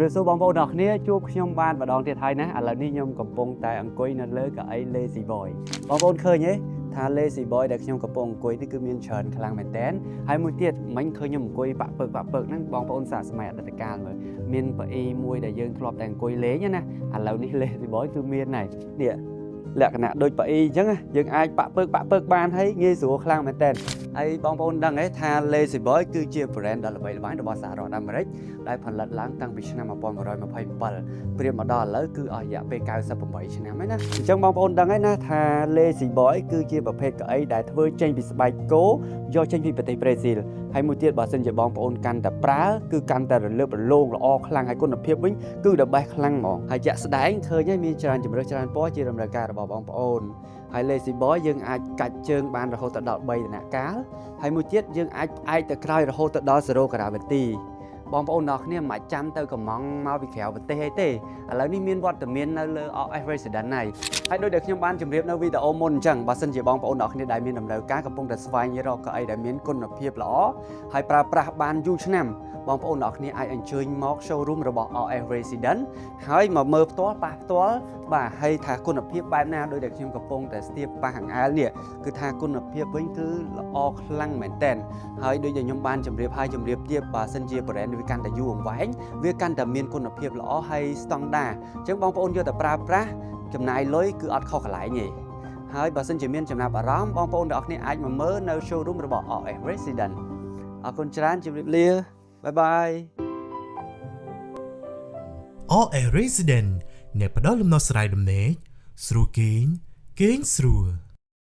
វាសួរបងប្អូនអ្នកគ្នាជួបខ្ញុំបានម្ដងទៀតហើយណាឥឡូវនេះខ្ញុំកំពុងតែអង្គុយនៅលើកៅអី Lazy Boy បងប្អូនឃើញទេថា Lazy Boy ដែលខ្ញុំកំពុងអង្គុយនេះគឺមានច្រើនខ្លាំងមែនតើហើយមួយទៀតមិញឃើញខ្ញុំអង្គុយបាក់ពើកហ្នឹងបងប្អូនសាកសម័យអតីតកាលមើលមានប៉អ៊ីមួយដែលយើងធ្លាប់តែអង្គុយលេងណាឥឡូវនេះ Lazy Boy គឺមានហើយនេះលក្ខណៈដូចប៉អ៊ីអញ្ចឹងយើងអាចបាក់ពើកបានហើយងាយស្រួលខ្លាំងមែនតើហើយបងប្អូនដឹងទេថា Lazy Boy គឺជា brand ដ៏ល្បីល្បាញរបស់សហរដ្ឋអាមេរិកដែលផលិតឡើងតាំងពីឆ្នាំ1927ព្រាបមកដល់ឥឡូវគឺអស់រយៈពេល98ឆ្នាំហើយណាអញ្ចឹងបងប្អូនដឹងហើយណាថា Lazy Boy គឺជាប្រភេទកៅអីដែលធ្វើចេញពីស្បែកគោយកចេញពីប្រទេសប្រេស៊ីលហើយមួយទៀតបើសិនជាបងប្អូនកាន់តែប្រើគឺកាន់តែរលើបរលោងល្អខ្លាំងហើយគុណភាពវិញគឺ the best ខ្លាំងហ្មងហើយជាក់ស្ដែងឃើញហើយមានច្រើនជម្រើសច្រើនពណ៌ជាតម្រូវការរបស់បងប្អូនហើយ Lazy Boy យើងអាចកាច់ជើងបានរហូតដល់3ដំណាក់កាលហើយមួយទៀតយើងអាចផ្អែកទៅក្រោយរហូតដល់0 gravity បងប្អូនអ្នកគ្នាមិនចាំទៅកំងមកពីក្រៅប្រទេសអីទេឥឡូវនេះមានវត្តមាននៅលើ RS Resident ហើយដូចដែលខ្ញុំបានជម្រាបនៅវីដេអូមុនអញ្ចឹងបើសិនជាបងប្អូនអ្នកគ្នាដែលមានតម្រូវការកំពុងតែស្វែងរកកៅអីដែលមានគុណភាពល្អហើយប្រើប្រាស់បានយូរឆ្នាំបងប្អូនអ្នកគ្នាអាចអញ្ជើញមក showroom របស់ RS Resident ហើយមកមើលផ្ទាល់ប៉ះផ្ទាល់បាទហើយថាគុណភាពបែបណាដូចដែលខ្ញុំកំពុងតែស្ទាបប៉ះអង្អែលនេះគឺថាគុណភាពវិញគឺល្អខ្លាំងមែនតើហើយដូចដែលខ្ញុំបានជម្រាបហើយជម្រាបទៀតបើសិនជា brand វាកាន់តែយូរអង្វែងវាកាន់តែមានគុណភាពល្អហើយស្តង់ដារអញ្ចឹងបងប្អូនយកទៅប្រើប្រាស់ចំណាយលុយគឺអត់ខុសកន្លែងទេហើយបើសិនជាមានចំណាប់អារម្មណ៍បងប្អូនទាំងអស់គ្នាអាចមកមើលនៅ showroom របស់ RS Resident អរគុណច្រើនជម្រាបលាបាយបាយ RS Resident អ្នកផ្ដល់លំនៅស្រ័យដំណេកស្រួលគេងស្រួល